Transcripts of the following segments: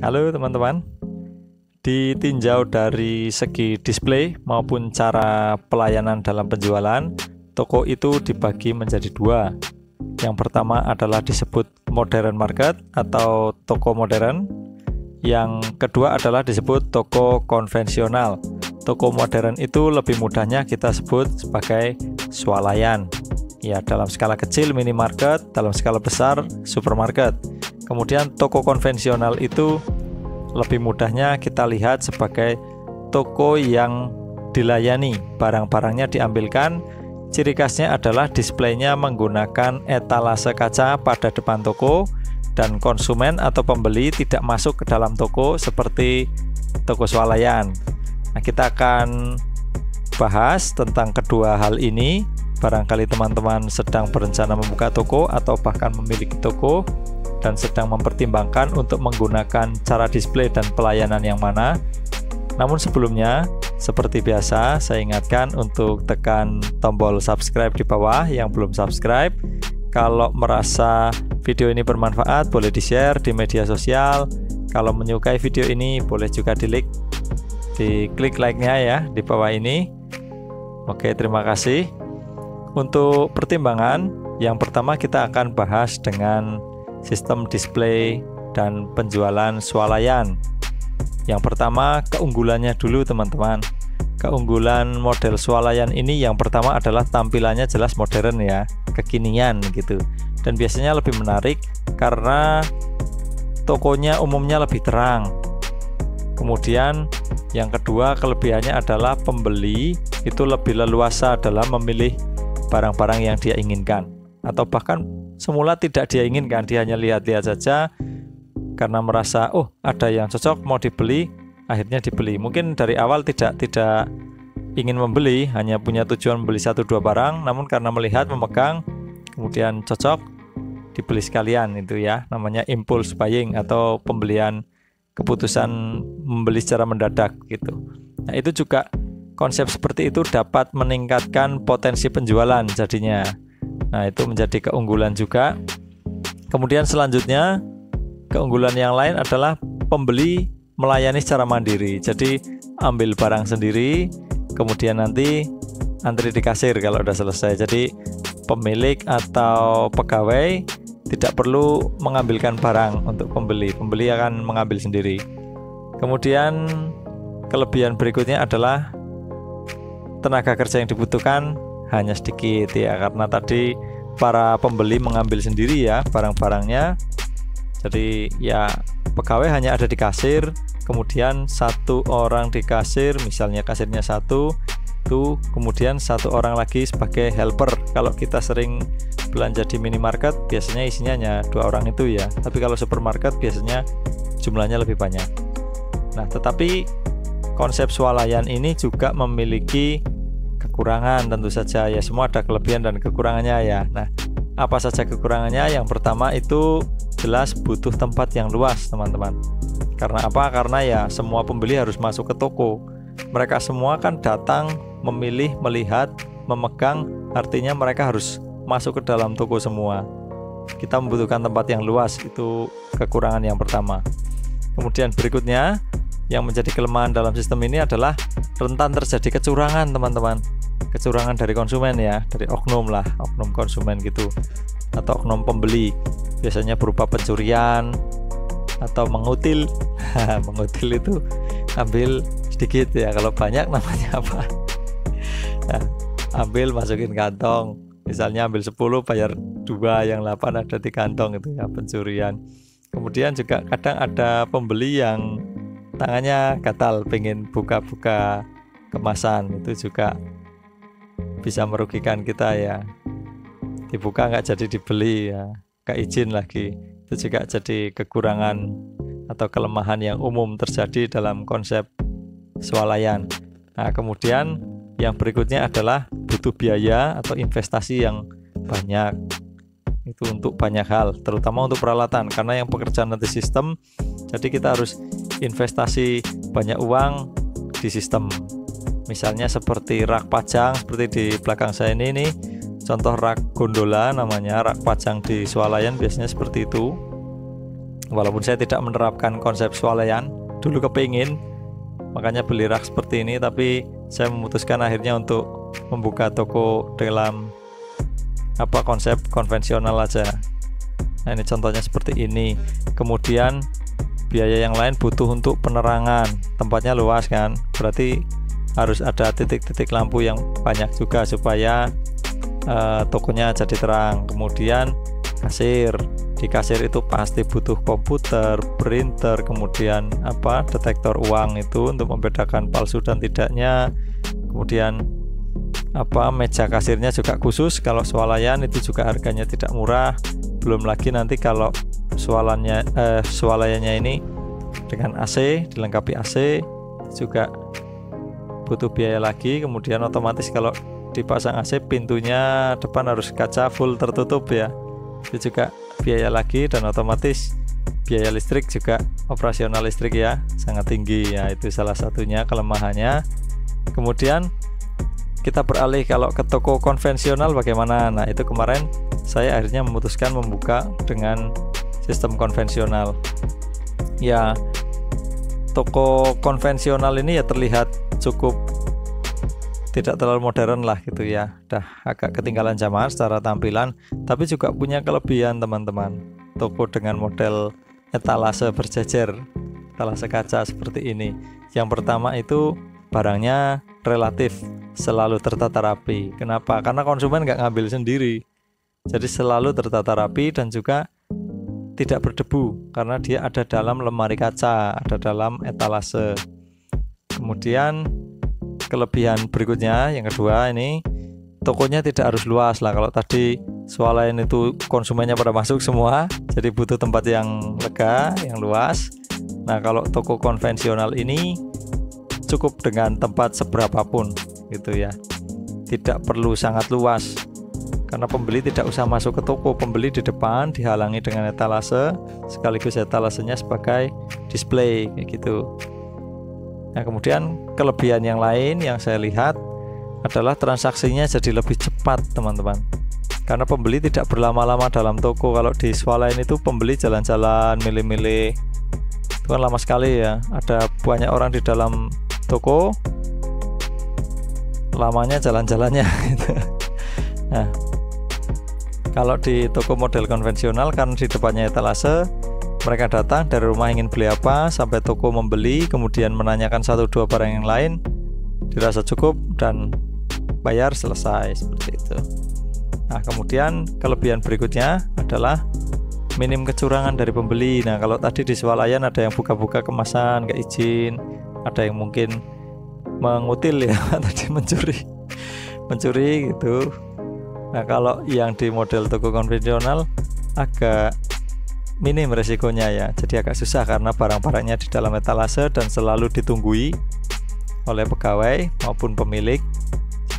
Halo teman-teman, ditinjau dari segi display maupun cara pelayanan dalam penjualan, toko itu dibagi menjadi dua. Yang pertama adalah disebut modern market atau toko modern. Yang kedua adalah disebut toko konvensional. Toko modern itu lebih mudahnya kita sebut sebagai swalayan. Ya, dalam skala kecil minimarket, dalam skala besar supermarket. Kemudian toko konvensional itu lebih mudahnya kita lihat sebagai toko yang dilayani, barang-barangnya diambilkan. Ciri khasnya adalah displaynya menggunakan etalase kaca pada depan toko, dan konsumen atau pembeli tidak masuk ke dalam toko seperti toko swalayan. Nah, kita akan bahas tentang kedua hal ini. Barangkali teman-teman sedang berencana membuka toko atau bahkan memiliki toko dan sedang mempertimbangkan untuk menggunakan cara display dan pelayanan yang mana. Namun sebelumnya, seperti biasa, saya ingatkan untuk tekan tombol subscribe di bawah yang belum subscribe. Kalau merasa video ini bermanfaat, boleh di-share di media sosial. Kalau menyukai video ini, boleh juga diklik like-nya ya di bawah ini. Oke, terima kasih. Untuk pertimbangan, yang pertama kita akan bahas dengan sistem display dan penjualan swalayan. Yang pertama, keunggulannya dulu teman-teman. Keunggulan model swalayan ini yang pertama adalah tampilannya jelas modern ya, kekinian gitu. Dan biasanya lebih menarik karena tokonya umumnya lebih terang. Kemudian yang kedua, kelebihannya adalah pembeli itu lebih leluasa dalam memilih barang-barang yang dia inginkan, atau bahkan semula tidak dia inginkan, dia hanya lihat-lihat saja karena merasa oh ada yang cocok mau dibeli, akhirnya dibeli. Mungkin dari awal tidak ingin membeli, hanya punya tujuan membeli 1-2 barang, namun karena melihat, memegang, kemudian cocok, dibeli sekalian. Itu ya namanya impulse buying atau pembelian, keputusan membeli secara mendadak gitu. Nah, itu juga konsep seperti itu dapat meningkatkan potensi penjualan jadinya. Nah, itu menjadi keunggulan juga. Kemudian selanjutnya, keunggulan yang lain adalah pembeli melayani secara mandiri. Jadi ambil barang sendiri, kemudian nanti antri di kasir kalau udah selesai. Jadi pemilik atau pegawai tidak perlu mengambilkan barang untuk pembeli. Pembeli akan mengambil sendiri. Kemudian kelebihan berikutnya adalah tenaga kerja yang dibutuhkan hanya sedikit ya, karena tadi para pembeli mengambil sendiri ya barang-barangnya. Jadi ya pegawai hanya ada di kasir, kemudian 1 orang di kasir, misalnya kasirnya 1 tuh, kemudian 1 orang lagi sebagai helper. Kalau kita sering belanja di minimarket biasanya isinya hanya 2 orang itu ya, tapi kalau supermarket biasanya jumlahnya lebih banyak. Nah, tetapi konsep swalayan ini juga memiliki kekurangan tentu saja ya, semua ada kelebihan dan kekurangannya ya. Nah, apa saja kekurangannya? Yang pertama itu jelas butuh tempat yang luas teman-teman. Karena apa? Karena ya semua pembeli harus masuk ke toko. Mereka semua kan datang, memilih, melihat, memegang, artinya mereka harus masuk ke dalam toko semua. Kita membutuhkan tempat yang luas, itu kekurangan yang pertama. Kemudian berikutnya, yang menjadi kelemahan dalam sistem ini adalah rentan terjadi kecurangan teman-teman. Kecurangan dari konsumen ya, dari oknum lah, oknum konsumen gitu, atau oknum pembeli. Biasanya berupa pencurian atau mengutil. Mengutil itu ambil sedikit ya, kalau banyak namanya apa? Nah, ambil masukin kantong. Misalnya ambil 10 bayar 2, yang 8 ada di kantong, itu ya pencurian. Kemudian juga kadang ada pembeli yang tangannya gatal pengen buka-buka kemasan, itu juga bisa merugikan kita ya. Dibuka nggak jadi dibeli ya, nggak izin lagi. Itu juga jadi kekurangan atau kelemahan yang umum terjadi dalam konsep swalayan. Nah, kemudian yang berikutnya adalah butuh biaya atau investasi yang banyak. Itu untuk banyak hal, terutama untuk peralatan, karena yang pekerjaan nanti sistem, jadi kita harus investasi banyak uang di sistem. Misalnya seperti rak pajang seperti di belakang saya ini nih, contoh rak gondola namanya, rak pajang di swalayan biasanya seperti itu. Walaupun saya tidak menerapkan konsep swalayan, dulu kepingin, makanya beli rak seperti ini, tapi saya memutuskan akhirnya untuk membuka toko dalam konsep konvensional aja. Nah, ini contohnya seperti ini. Kemudian biaya yang lain butuh untuk penerangan, tempatnya luas kan, berarti harus ada titik-titik lampu yang banyak juga supaya tokonya jadi terang. Kemudian kasir, di kasir itu pasti butuh komputer, printer, kemudian detektor uang itu untuk membedakan palsu dan tidaknya. Kemudian meja kasirnya juga khusus, kalau swalayan itu juga harganya tidak murah. Belum lagi nanti kalau swalayannya ini dengan AC, dilengkapi AC juga butuh biaya lagi. Kemudian otomatis kalau dipasang AC, pintunya depan harus kaca full tertutup ya, itu juga biaya lagi, dan otomatis biaya listrik juga, operasional listrik ya sangat tinggi ya, itu salah satunya kelemahannya. Kemudian kita beralih kalau ke toko konvensional bagaimana. Nah, itu kemarin saya akhirnya memutuskan membuka dengan sistem konvensional ya. Toko konvensional ini ya terlihat cukup tidak terlalu modern lah gitu ya, udah agak ketinggalan zaman secara tampilan, tapi juga punya kelebihan teman-teman. Toko dengan model etalase berjejer, etalase kaca seperti ini. Yang pertama itu barangnya relatif selalu tertata rapi. Kenapa? Karena konsumen nggak ngambil sendiri, jadi selalu tertata rapi dan juga tidak berdebu karena dia ada dalam lemari kaca, ada dalam etalase. Kemudian kelebihan berikutnya yang kedua, ini tokonya tidak harus luas lah. Kalau tadi swalayan itu konsumennya pada masuk semua, jadi butuh tempat yang lega, yang luas. Nah, kalau toko konvensional ini cukup dengan tempat seberapapun gitu ya, tidak perlu sangat luas karena pembeli tidak usah masuk ke toko, pembeli di depan dihalangi dengan etalase, sekaligus etalasenya sebagai display kayak gitu. Nah, kemudian kelebihan yang lain yang saya lihat adalah transaksinya jadi lebih cepat teman-teman, karena pembeli tidak berlama-lama dalam toko. Kalau di swalayan itu pembeli jalan-jalan, milih-milih, itu kan lama sekali ya, ada banyak orang di dalam toko, lamanya jalan-jalannya gitu. Nah, kalau di toko model konvensional kan di depannya etalase, mereka datang dari rumah ingin beli apa, sampai toko membeli, kemudian menanyakan 1-2 barang yang lain, dirasa cukup dan bayar, selesai seperti itu. Nah, kemudian kelebihan berikutnya adalah minim kecurangan dari pembeli. Nah, kalau tadi di swalayan ada yang buka-buka kemasan nggak izin, ada yang mungkin mengutil ya tadi mencuri gitu. Nah, kalau yang di model toko konvensional agak minim resikonya ya, jadi agak susah karena barang-barangnya di dalam etalase dan selalu ditunggui oleh pegawai maupun pemilik,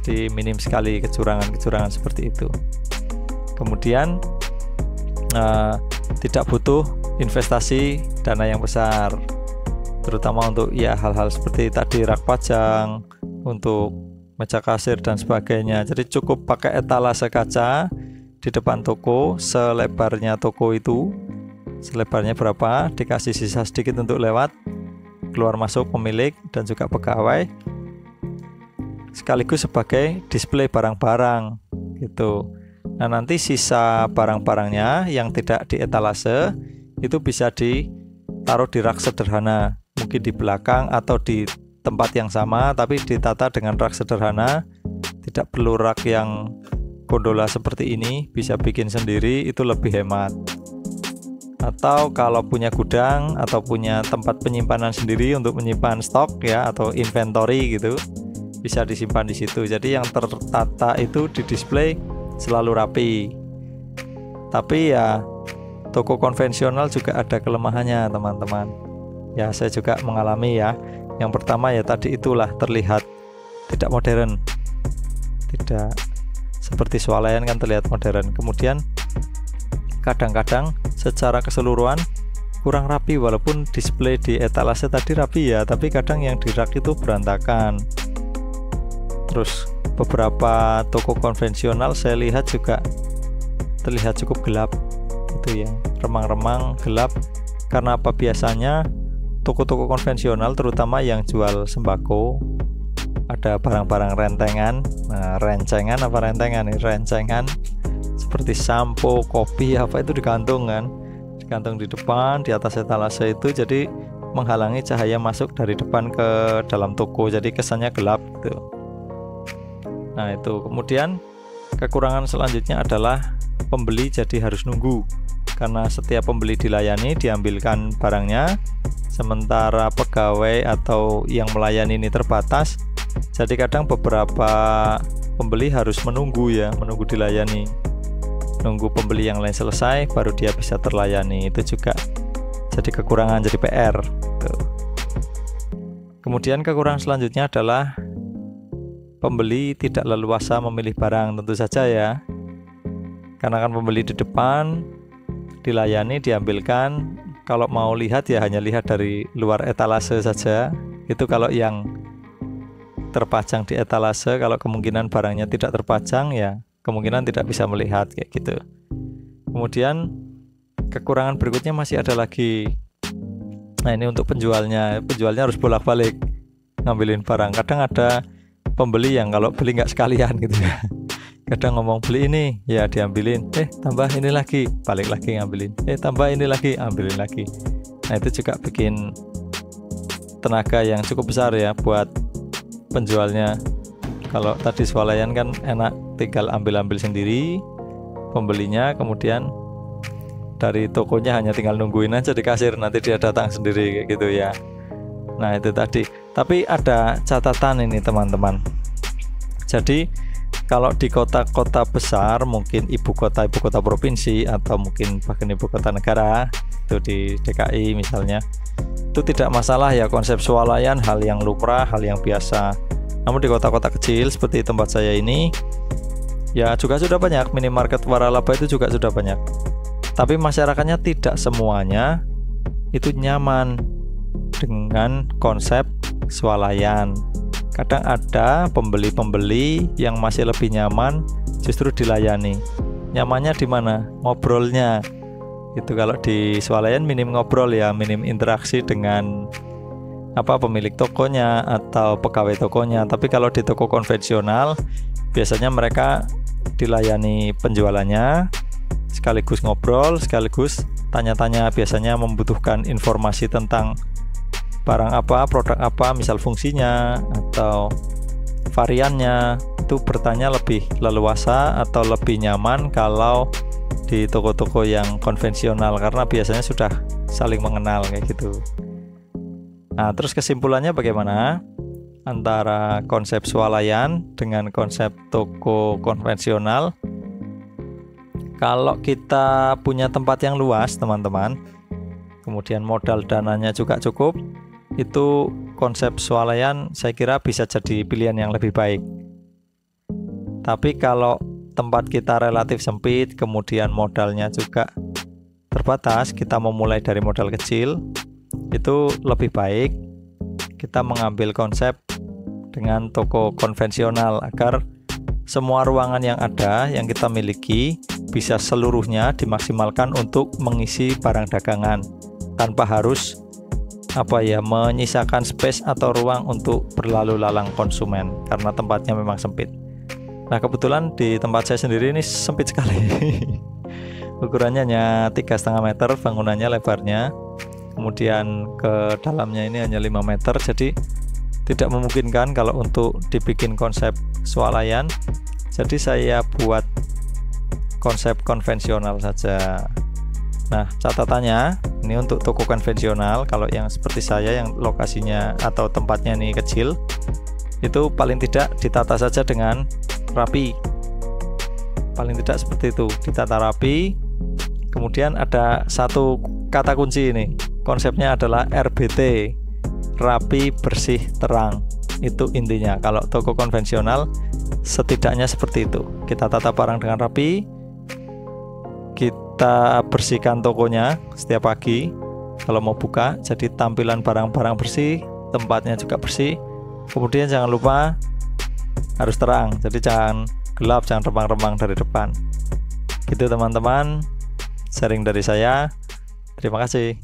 jadi minim sekali kecurangan seperti itu. Kemudian tidak butuh investasi dana yang besar, terutama untuk ya hal-hal seperti tadi rak pajang, untuk meja kasir dan sebagainya. Jadi cukup pakai etalase kaca di depan toko, selebarnya toko itu, selebarnya berapa, dikasih sisa sedikit untuk lewat keluar masuk pemilik dan juga pegawai, sekaligus sebagai display barang-barang gitu. Nah, nanti sisa barang-barangnya yang tidak di etalase itu bisa ditaruh di rak sederhana, mungkin di belakang atau di tempat yang sama tapi ditata dengan rak sederhana, tidak perlu rak yang gondola seperti ini, bisa bikin sendiri, itu lebih hemat. Atau kalau punya gudang atau punya tempat penyimpanan sendiri untuk menyimpan stok ya, atau inventory gitu, bisa disimpan di situ. Jadi yang tertata itu di display selalu rapi. Tapi ya toko konvensional juga ada kelemahannya teman-teman. Ya, saya juga mengalami ya. Yang pertama ya tadi itulah, terlihat tidak modern, tidak seperti swalayan kan terlihat modern. Kemudian kadang-kadang secara keseluruhan kurang rapi, walaupun display di etalase tadi rapi ya, tapi kadang yang di rak itu berantakan. Terus beberapa toko konvensional saya lihat juga terlihat cukup gelap gitu ya, remang-remang gelap, Karena apa? Biasanya toko-toko konvensional terutama yang jual sembako ada barang-barang rentengan. Nah, rencengan apa rentengan nih? Rencengan seperti sampo, kopi, apa itu digantung kan? Digantung di depan, di atas etalase itu, jadi menghalangi cahaya masuk dari depan ke dalam toko, jadi kesannya gelap gitu. Nah itu. Kemudian kekurangan selanjutnya adalah pembeli jadi harus nunggu, karena setiap pembeli dilayani, diambilkan barangnya, sementara pegawai atau yang melayani ini terbatas. Jadi kadang beberapa pembeli harus menunggu ya, menunggu dilayani, nunggu pembeli yang lain selesai baru dia bisa terlayani. Itu juga jadi kekurangan, jadi PR tuh. Kemudian kekurangan selanjutnya adalah pembeli tidak leluasa memilih barang, tentu saja ya, karena kan pembeli di depan dilayani, diambilkan. Kalau mau lihat ya hanya lihat dari luar etalase saja. Itu kalau yang terpajang di etalase. Kalau kemungkinan barangnya tidak terpajang ya kemungkinan tidak bisa melihat kayak gitu. Kemudian kekurangan berikutnya masih ada lagi. Nah ini untuk penjualnya harus bolak-balik ngambilin barang. Kadang ada pembeli yang kalau beli nggak sekalian gitu ya. Kadang ngomong beli ini ya diambilin, tambah ini lagi, balik lagi ngambilin, tambah ini lagi, ambilin lagi. Nah itu juga bikin tenaga yang cukup besar ya buat penjualnya. Kalau tadi swalayan kan enak, tinggal ambil-ambil sendiri pembelinya, kemudian dari tokonya hanya tinggal nungguin aja di kasir, nanti dia datang sendiri kayak gitu ya. Nah itu tadi. Tapi ada catatan ini teman-teman. Jadi kalau di kota-kota besar, mungkin ibu kota provinsi, atau mungkin bahkan ibu kota negara, itu di DKI misalnya, itu tidak masalah ya, konsep swalayan hal yang lumrah, hal yang biasa. Namun di kota-kota kecil seperti tempat saya ini ya juga sudah banyak, minimarket waralaba itu juga sudah banyak. Tapi masyarakatnya tidak semuanya itu nyaman dengan konsep swalayan. Kadang ada pembeli-pembeli yang masih lebih nyaman justru dilayani. Nyamannya di mana? Ngobrolnya. Itu kalau di swalayan minim ngobrol ya, minim interaksi dengan pemilik tokonya atau pegawai tokonya. Tapi kalau di toko konvensional biasanya mereka dilayani penjualannya, sekaligus ngobrol, sekaligus tanya-tanya, biasanya membutuhkan informasi tentang barang apa, produk apa, misal fungsinya atau variannya. Itu bertanya lebih leluasa atau lebih nyaman kalau di toko-toko yang konvensional, karena biasanya sudah saling mengenal kayak gitu. Nah terus kesimpulannya bagaimana antara konsep swalayan dengan konsep toko konvensional? Kalau kita punya tempat yang luas teman-teman, kemudian modal dananya juga cukup, itu konsep swalayan saya kira bisa jadi pilihan yang lebih baik. Tapi kalau tempat kita relatif sempit, kemudian modalnya juga terbatas, kita memulai dari modal kecil, itu lebih baik kita mengambil konsep dengan toko konvensional agar semua ruangan yang ada yang kita miliki bisa seluruhnya dimaksimalkan untuk mengisi barang dagangan tanpa harus menyisakan space atau ruang untuk berlalu lalang konsumen karena tempatnya memang sempit. Nah kebetulan di tempat saya sendiri ini sempit sekali. Ukurannya hanya 3,5 meter bangunannya, lebarnya, kemudian ke dalamnya ini hanya 5 meter, jadi tidak memungkinkan kalau untuk dibikin konsep swalayan. Jadi saya buat konsep konvensional saja. Nah catatannya ini untuk toko konvensional, kalau yang seperti saya yang lokasinya atau tempatnya ini kecil, itu paling tidak ditata saja dengan rapi, paling tidak seperti itu, ditata rapi. Kemudian ada satu kata kunci ini, konsepnya adalah RBT, rapi, bersih, terang. Itu intinya. Kalau toko konvensional setidaknya seperti itu, kita tata barang dengan rapi, kita bersihkan tokonya setiap pagi kalau mau buka, jadi tampilan barang-barang bersih, tempatnya juga bersih. Kemudian jangan lupa harus terang, jadi jangan gelap, jangan remang-remang dari depan. Gitu teman-teman, sharing dari saya. Terima kasih.